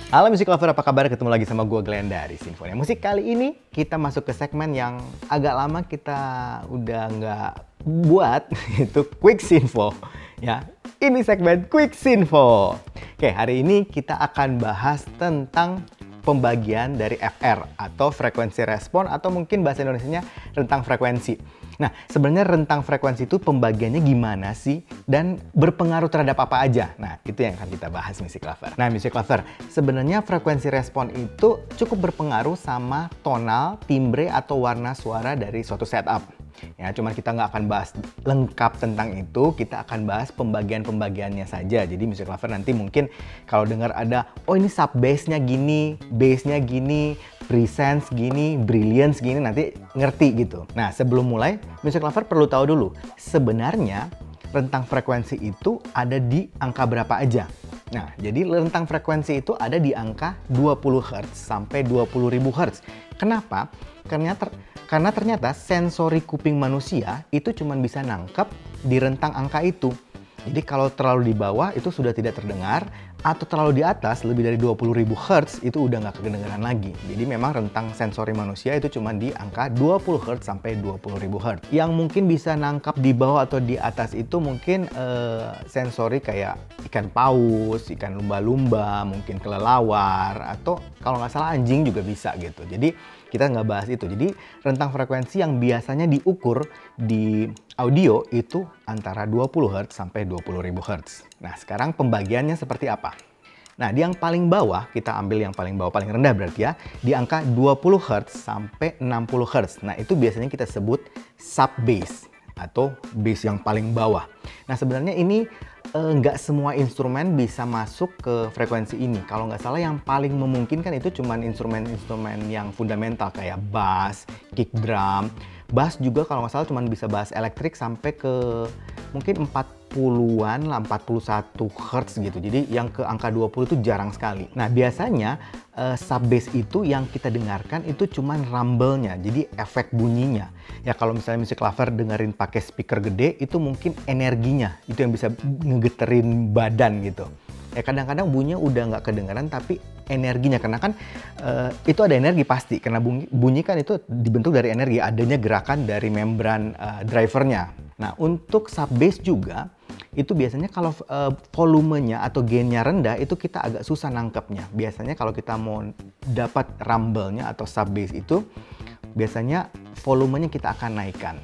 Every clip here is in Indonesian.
Halo Music Lover, apa kabar? Ketemu lagi sama gue Glenn dari Sinfonia Musik. Kali ini kita masuk ke segmen yang agak lama kita udah nggak buat, itu Quick Sinfo. Ya, ini segmen Quick Sinfo. Oke, hari ini kita akan bahas tentang pembagian dari FR atau frekuensi respon, atau mungkin bahasa Indonesianya rentang frekuensi. Nah, sebenarnya rentang frekuensi itu pembagiannya gimana sih? Dan berpengaruh terhadap apa aja? Nah, itu yang akan kita bahas Music Lover. Nah, Music Lover, sebenarnya frekuensi respon itu cukup berpengaruh sama tonal, timbre, atau warna suara dari suatu setup. Ya, cuman kita nggak akan bahas lengkap tentang itu, kita akan bahas pembagian-pembagiannya saja. Jadi Music Lover nanti mungkin kalau dengar ada, oh ini sub bass-nya gini, bass-nya gini, presence gini, brilliance gini, nanti ngerti gitu. Nah, sebelum mulai, Music Lover perlu tahu dulu, sebenarnya rentang frekuensi itu ada di angka berapa aja. Nah, jadi rentang frekuensi itu ada di angka 20 Hz sampai 20.000 Hz. Kenapa? Karena ternyata sensori kuping manusia itu cuma bisa nangkep di rentang angka itu. Jadi kalau terlalu di bawah itu sudah tidak terdengar, atau terlalu di atas lebih dari 20.000 Hz itu udah nggak kedengaran lagi. Jadi memang rentang sensori manusia itu cuma di angka 20 Hz sampai 20.000 Hz. Yang mungkin bisa nangkap di bawah atau di atas itu mungkin sensori kayak ikan paus, ikan lumba-lumba, mungkin kelelawar, atau kalau nggak salah anjing juga bisa gitu. Jadi kita nggak bahas itu. Jadi rentang frekuensi yang biasanya diukur di audio itu antara 20 Hz sampai 20.000 Hz. Nah, sekarang pembagiannya seperti apa? Nah, di yang paling bawah, kita ambil yang paling bawah, paling rendah berarti ya, di angka 20 Hz sampai 60 Hz. Nah, itu biasanya kita sebut sub bass atau bass yang paling bawah. Nah, sebenarnya ini nggak semua instrumen bisa masuk ke frekuensi ini. Kalau nggak salah yang paling memungkinkan itu cuman instrumen-instrumen yang fundamental kayak bass, kick drum. Bass juga kalau nggak salah cuman bisa bass elektrik sampai ke mungkin 40-an lah, 41 Hz gitu. Jadi yang ke angka 20 itu jarang sekali. Nah, biasanya sub bass itu yang kita dengarkan itu cuman rumble-nya, jadi efek bunyinya. Ya kalau misalnya Music Lover dengerin pakai speaker gede, itu mungkin energinya, itu yang bisa ngegeterin badan gitu. Ya kadang-kadang bunyinya udah nggak kedengaran, tapi energinya, karena kan itu ada energi pasti, karena bunyi kan itu dibentuk dari energi, adanya gerakan dari membran drivernya. Nah, untuk sub bass juga, itu biasanya kalau volumenya atau gainnya rendah, itu kita agak susah nangkepnya. Biasanya kalau kita mau dapat rumble-nya atau sub bass itu, biasanya volumenya kita akan naikkan.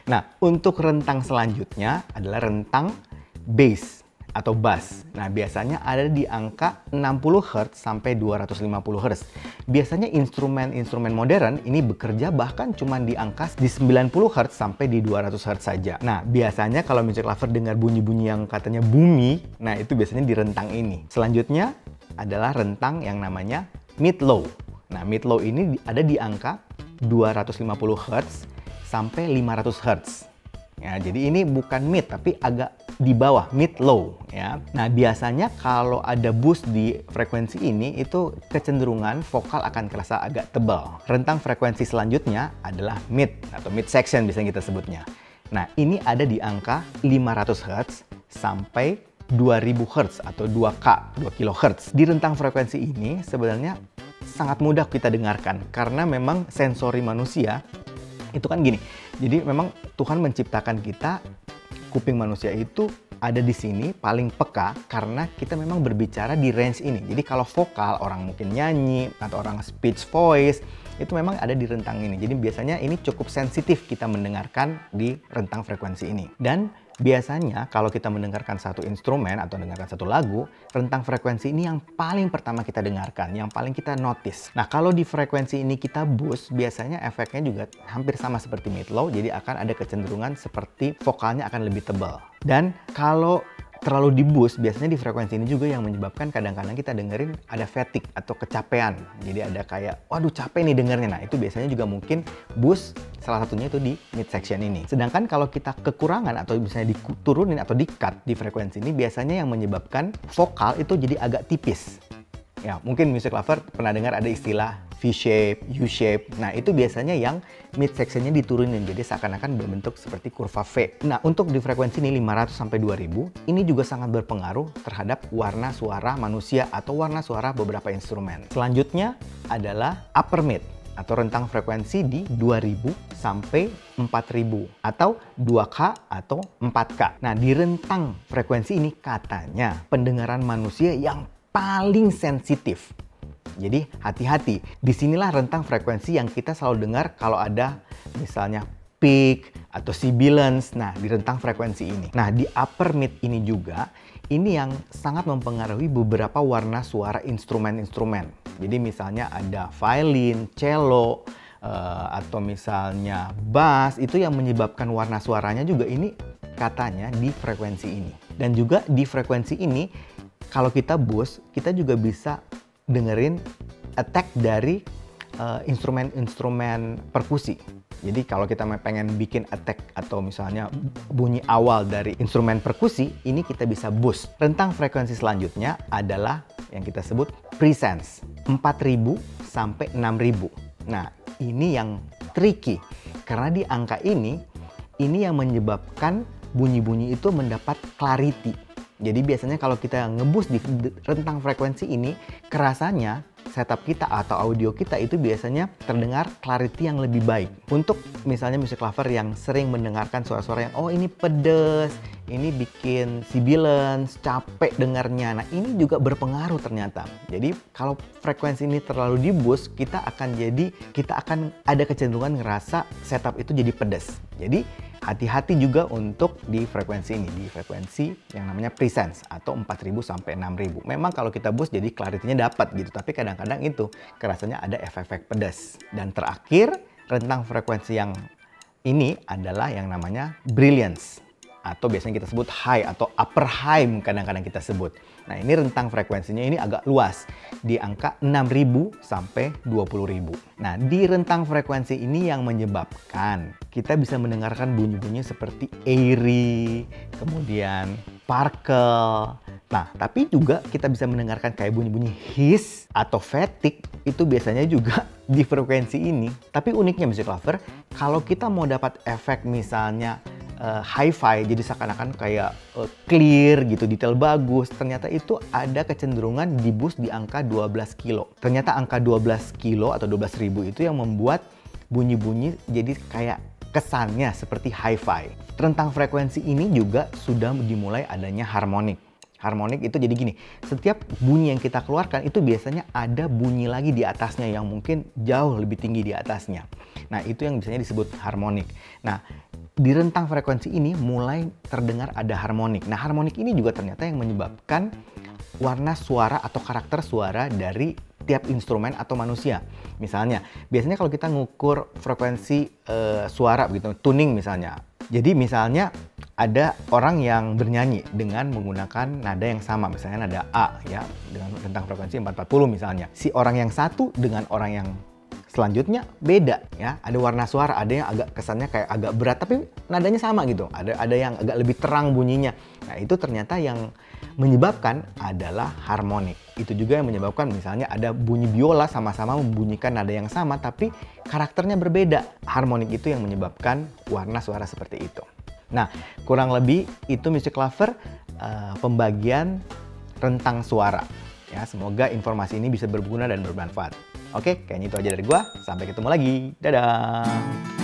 Nah, untuk rentang selanjutnya adalah rentang bass atau bass. Nah, biasanya ada di angka 60 Hz sampai 250 Hz. Biasanya instrumen-instrumen modern ini bekerja bahkan cuma di angka di 90 Hz sampai di 200 Hz saja. Nah, biasanya kalau Music Lover dengar bunyi-bunyi yang katanya bumi, nah itu biasanya di rentang ini. Selanjutnya adalah rentang yang namanya mid-low. Nah, mid-low ini ada di angka 250 Hz sampai 500 Hz. Ya, jadi ini bukan mid tapi agak di bawah, mid-low ya. Nah, biasanya kalau ada boost di frekuensi ini itu kecenderungan vokal akan kerasa agak tebal. Rentang frekuensi selanjutnya adalah mid atau mid section biasanya kita sebutnya. Nah, ini ada di angka 500 Hz sampai 2000 Hz atau 2K, 2 kHz. Di rentang frekuensi ini sebenarnya sangat mudah kita dengarkan karena memang sensori manusia itu kan gini. Jadi memang Tuhan menciptakan kita, kuping manusia itu ada di sini paling peka karena kita memang berbicara di range ini. Jadi kalau vokal, orang mungkin nyanyi atau orang speech voice, itu memang ada di rentang ini. Jadi biasanya ini cukup sensitif kita mendengarkan di rentang frekuensi ini. Dan biasanya kalau kita mendengarkan satu instrumen atau mendengarkan satu lagu, rentang frekuensi ini yang paling pertama kita dengarkan, yang paling kita notice. Nah, kalau di frekuensi ini kita boost, biasanya efeknya juga hampir sama seperti mid-low, jadi akan ada kecenderungan seperti vokalnya akan lebih tebal. Dan kalau terlalu di boost, biasanya di frekuensi ini juga yang menyebabkan kadang-kadang kita dengerin ada fatigue atau kecapean. Jadi ada kayak, waduh capek nih dengernya. Nah, itu biasanya juga mungkin boost, salah satunya itu di mid section ini. Sedangkan kalau kita kekurangan atau misalnya diturunin atau di-cut di frekuensi ini, biasanya yang menyebabkan vokal itu jadi agak tipis. Ya, mungkin music lover pernah dengar ada istilah V-shape, U-shape. Nah, itu biasanya yang mid sectionnya diturunin, jadi seakan-akan berbentuk seperti kurva V. Nah, untuk di frekuensi ini 500 sampai 2000, ini juga sangat berpengaruh terhadap warna suara manusia atau warna suara beberapa instrumen. Selanjutnya adalah upper mid atau rentang frekuensi di 2000 sampai 4000 atau 2K atau 4K. Nah, di rentang frekuensi ini katanya pendengaran manusia yang paling sensitif. Jadi hati-hati. Disinilah rentang frekuensi yang kita selalu dengar kalau ada misalnya peak atau sibilance. Nah, di rentang frekuensi ini. Nah, di upper mid ini juga, ini yang sangat mempengaruhi beberapa warna suara instrumen-instrumen. Jadi misalnya ada violin, cello, atau misalnya bass, itu yang menyebabkan warna suaranya juga ini katanya di frekuensi ini. Dan juga di frekuensi ini, kalau kita boost, kita juga bisa dengerin attack dari instrumen-instrumen perkusi. Jadi kalau kita pengen bikin attack atau misalnya bunyi awal dari instrumen perkusi, ini kita bisa boost. Rentang frekuensi selanjutnya adalah yang kita sebut presence, 4000 sampai 6000. Nah, ini yang tricky karena di angka ini yang menyebabkan bunyi-bunyi itu mendapat clarity. Jadi biasanya kalau kita ngeboost di rentang frekuensi ini, kerasanya setup kita atau audio kita itu biasanya terdengar clarity yang lebih baik. Untuk misalnya music lover yang sering mendengarkan suara-suara yang oh ini pedes, ini bikin sibilance, capek dengarnya. Nah, ini juga berpengaruh ternyata. Jadi kalau frekuensi ini terlalu di boost, kita akan ada kecenderungan ngerasa setup itu jadi pedes. Jadi hati-hati juga untuk di frekuensi ini, di frekuensi yang namanya presence atau 4000 sampai 6000. Memang kalau kita boost jadi clarity-nya dapat gitu, tapi kadang-kadang itu kerasanya ada efek-efek pedas. Dan terakhir, rentang frekuensi yang ini adalah yang namanya brilliance atau biasanya kita sebut high atau upper high kadang-kadang kita sebut. Nah, ini rentang frekuensinya ini agak luas di angka 6000 sampai 20000. Nah, di rentang frekuensi ini yang menyebabkan kita bisa mendengarkan bunyi-bunyi seperti airy, kemudian sparkle. Nah, tapi juga kita bisa mendengarkan kayak bunyi-bunyi hiss atau fatigue, itu biasanya juga di frekuensi ini. Tapi uniknya music lover, kalau kita mau dapat efek misalnya hi-fi, jadi seakan-akan kayak clear gitu, detail bagus, ternyata itu ada kecenderungan di boost di angka 12 kilo. Ternyata angka 12 kilo atau 12.000 itu yang membuat bunyi-bunyi jadi kayak kesannya seperti hi-fi. Rentang frekuensi ini juga sudah dimulai adanya harmonik. Harmonik itu jadi gini, setiap bunyi yang kita keluarkan itu biasanya ada bunyi lagi di atasnya yang mungkin jauh lebih tinggi di atasnya. Nah, itu yang biasanya disebut harmonik. Nah, di rentang frekuensi ini mulai terdengar ada harmonik. Nah, harmonik ini juga ternyata yang menyebabkan warna suara atau karakter suara dari tiap instrumen atau manusia. Misalnya, biasanya kalau kita ngukur frekuensi suara begitu, tuning misalnya. Jadi misalnya ada orang yang bernyanyi dengan menggunakan nada yang sama, misalnya nada A ya, dengan rentang frekuensi 440 misalnya. Si orang yang satu dengan orang yang selanjutnya beda ya, ada warna suara, ada yang agak kesannya kayak agak berat tapi nadanya sama gitu, ada yang agak lebih terang bunyinya. Nah, itu ternyata yang menyebabkan adalah harmonik. Itu juga yang menyebabkan misalnya ada bunyi biola sama-sama membunyikan nada yang sama tapi karakternya berbeda. Harmonik itu yang menyebabkan warna suara seperti itu. Nah, kurang lebih itu music lover pembagian rentang suara. Ya, semoga informasi ini bisa berguna dan bermanfaat. Oke, kayaknya itu aja dari gua. Sampai ketemu lagi. Dadah!